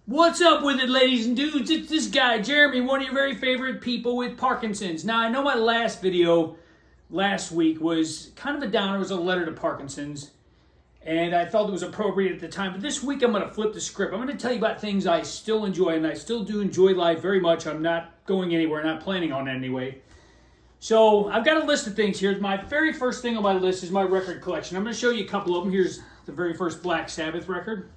What's up with it, ladies and dudes? It's this guy, Jeremy, one of your very favorite people with Parkinson's. Now, I know my last video last week was kind of a downer. It was a letter to Parkinson's, and I felt it was appropriate at the time. But this week, I'm going to flip the script. I'm going to tell you about things I still enjoy, and I still do enjoy life very much. I'm not going anywhere, not planning on it anyway. So, I've got a list of things here. My very first thing on my list is my record collection. I'm going to show you a couple of them. Here's the very first Black Sabbath record.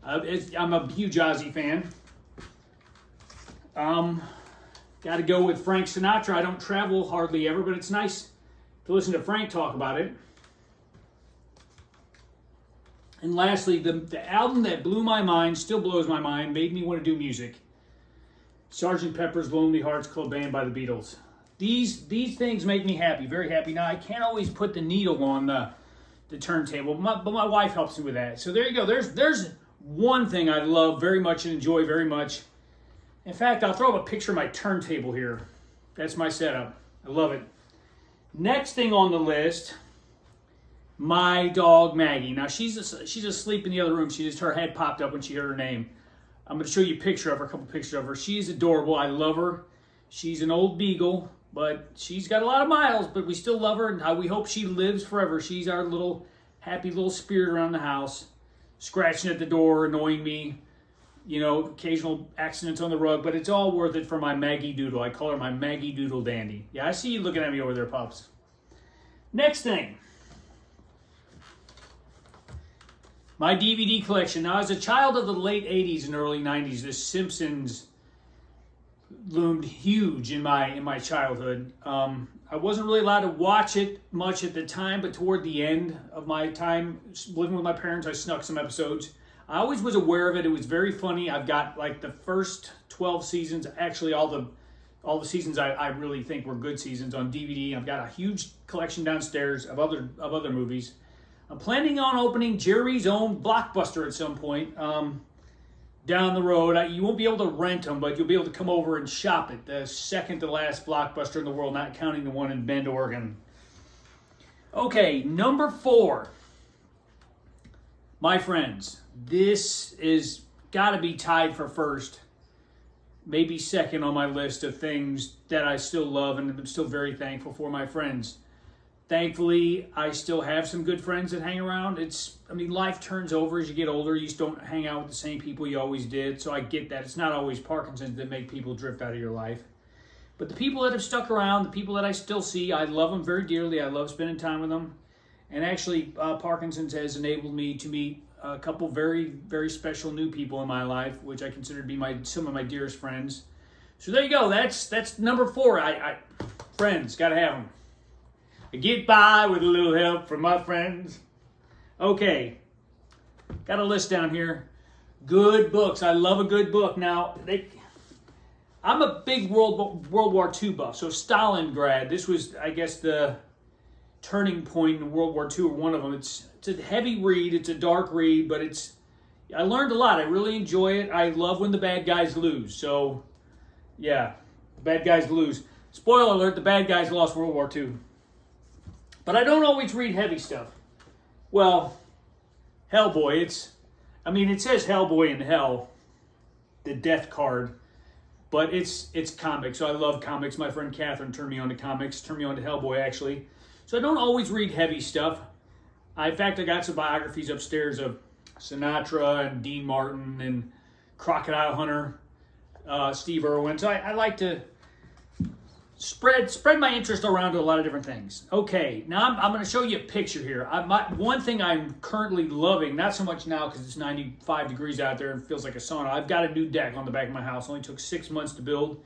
I'm a huge Ozzy fan. Got to go with Frank Sinatra. I don't travel hardly ever, but it's nice to listen to Frank talk about it. And lastly, the album that blew my mind, still blows my mind, made me want to do music. Sgt. Pepper's Lonely Hearts Club Band by the Beatles. These things make me happy, very happy. Now, I can't always put the needle on the turntable, but my wife helps me with that. So there you go. There's one thing I love very much and enjoy very much. In fact, I'll throw up a picture of my turntable here. That's my setup. I love it. Next thing on the list, my dog Maggie. Now she's asleep in the other room. Her head popped up when she heard her name. I'm going to show you a picture of her, a couple pictures of her. She's adorable. I love her. She's an old beagle, but she's got a lot of miles, but we still love her, and we hope she lives forever. She's our little happy little spirit around the house. Scratching at the door, annoying me, occasional accidents on the rug, but it's all worth it for my Maggie Doodle. I call her my Maggie Doodle Dandy. Yeah, I see you looking at me over there, pups. Next thing. My DVD collection. Now, as a child of the late 80s and early 90s, The Simpsons loomed huge in my childhood. I wasn't really allowed to watch it much at the time, but toward the end of my time living with my parents, I snuck some episodes. I always was aware of it. It was very funny. I've got like the first 12 seasons, actually all the seasons I really think were good seasons on DVD. I've got a huge collection downstairs of other movies. I'm planning on opening Jerry's own Blockbuster at some point. Down the road. You won't be able to rent them, but you'll be able to come over and shop it. The second to last Blockbuster in the world, not counting the one in Bend, Oregon. Okay, number 4. My friends. This is got to be tied for first, maybe second on my list of things that I still love and I'm still very thankful for. My friends. Thankfully, I still have some good friends that hang around. Life turns over as you get older. You just don't hang out with the same people you always did. So I get that. It's not always Parkinson's that make people drift out of your life. But the people that have stuck around, the people that I still see, I love them very dearly. I love spending time with them. And actually, Parkinson's has enabled me to meet a couple very, very special new people in my life, which I consider to be some of my dearest friends. So there you go. That's number 4. Friends, got to have them. I get by with a little help from my friends. Okay, got a list down here. Good books. I love a good book. Now, I'm a big World War II buff. So Stalingrad, this was, I guess, the turning point in World War II, or one of them. It's a heavy read. It's a dark read, but I learned a lot. I really enjoy it. I love when the bad guys lose. So, yeah, bad guys lose. Spoiler alert, the bad guys lost World War II. But I don't always read heavy stuff. Well, Hellboy, it says Hellboy in hell, the death card, but it's comics, so I love comics. My friend Catherine turned me on to comics, turned me on to Hellboy, actually. So I don't always read heavy stuff. In fact, I got some biographies upstairs of Sinatra and Dean Martin and Crocodile Hunter, Steve Irwin. So I like to spread my interest around to a lot of different things. Okay, now I'm going to show you a picture here. One thing I'm currently loving, not so much now because it's 95 degrees out there and feels like a sauna. I've got a new deck on the back of my house. Only took 6 months to build.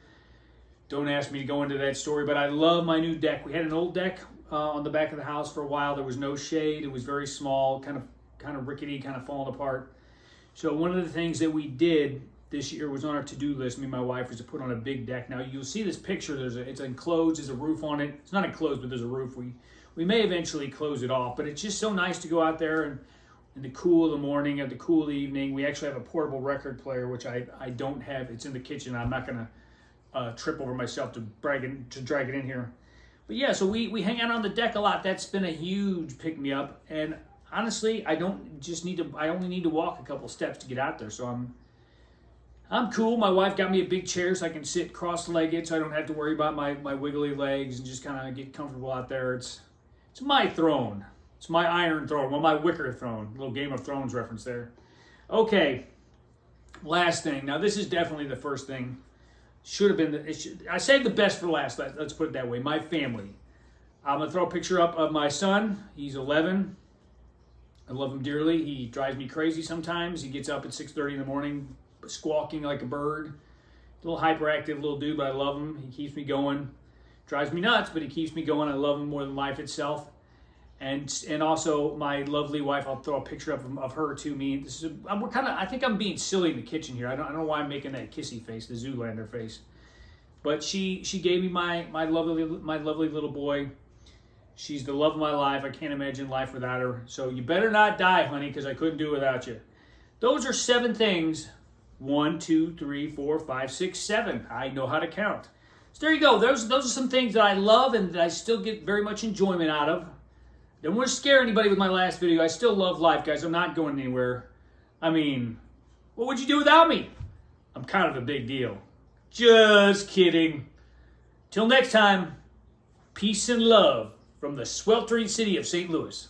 Don't ask me to go into that story, but I love my new deck. We had an old deck on the back of the house for a while. There was no shade. It was very small, kind of rickety, kind of falling apart. So one of the things that we did this year was on our to-do list. Me and my wife was to put on a big deck. Now you'll see this picture. It's enclosed. There's a roof on it. It's not enclosed, but there's a roof. We may eventually close it off, but it's just so nice to go out there and in the cool of the morning, at the cool of the evening. We actually have a portable record player, which I don't have. It's in the kitchen. I'm not going to trip over myself to drag it in here. But yeah, so we hang out on the deck a lot. That's been a huge pick-me-up. And honestly, I only need to walk a couple steps to get out there. So I'm cool. My wife got me a big chair so I can sit cross-legged so I don't have to worry about my wiggly legs and just kind of get comfortable out there. It's my throne. It's my iron throne. Well, my wicker throne. Little Game of Thrones reference there. Okay. Last thing. Now, this is definitely the first thing. Should have been. I saved the best for last. Let's put it that way. My family. I'm going to throw a picture up of my son. He's 11. I love him dearly. He drives me crazy sometimes. He gets up at 6:30 in the morning, squawking like a bird. A little hyperactive little dude, but I love him. He keeps me going. Drives me nuts, but he keeps me going. I love him more than life itself. And also my lovely wife. I'll throw a picture of her to me. This is I think I'm being silly in the kitchen here. I don't know why I'm making that kissy face, the Zoolander face. But she gave me my lovely little boy. She's the love of my life. I can't imagine life without her. So you better not die, honey, because I couldn't do it without you. Those are 7 things. 1, 2, 3, 4, 5, 6, 7. I know how to count. So there you go. Those are some things that I love and that I still get very much enjoyment out of. Don't want to scare anybody with my last video. I still love life, guys. I'm not going anywhere. I mean, what would you do without me? I'm kind of a big deal. Just kidding. Till next time, peace and love from the sweltering city of St. Louis.